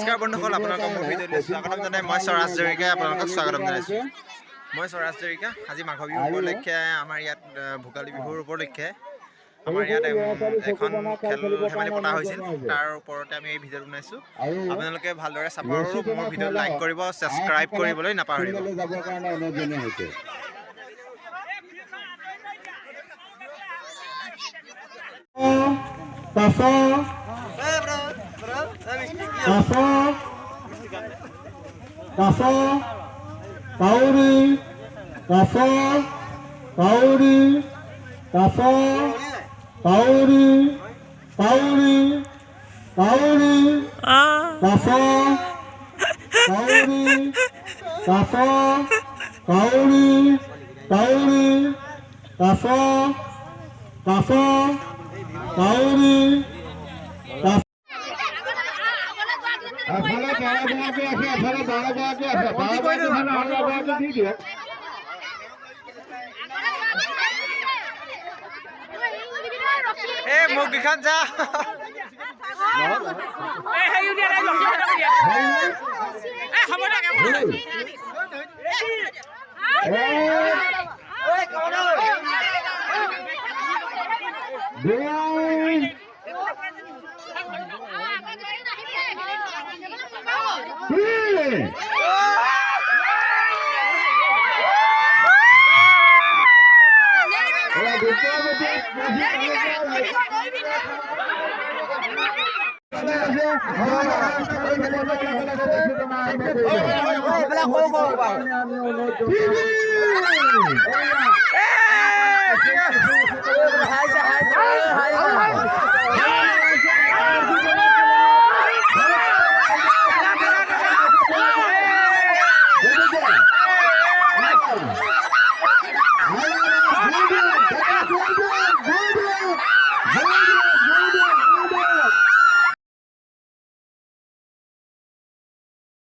নমস্কাৰ বন্ধুসকল, আপোনালোকক মোৰ ভিডিঅ'লৈ স্বাগতম জনাই মই স্বৰাজ জৰিকাই আপোনালোকক স্বাগতম জনাইছোঁ। মই স্বৰাজ জৰিকা। আজি মাঘ বিহুৰ উপলক্ষে আমাৰ ইয়াত ভোগালী বিহুৰ উপলক্ষে আমাৰ ইয়াত এখন খেল ধেমালি পতা হৈছিল। তাৰ ওপৰতে আমি এই ভিডিঅ'টো বনাইছোঁ। আপোনালোকে ভালদৰে চাব আৰু মোৰ ভিডিঅ'টো লাইক কৰিব, ছাবস্ক্ৰাইব কৰিবলৈ নাপাহৰিব। Một cái khăn ra.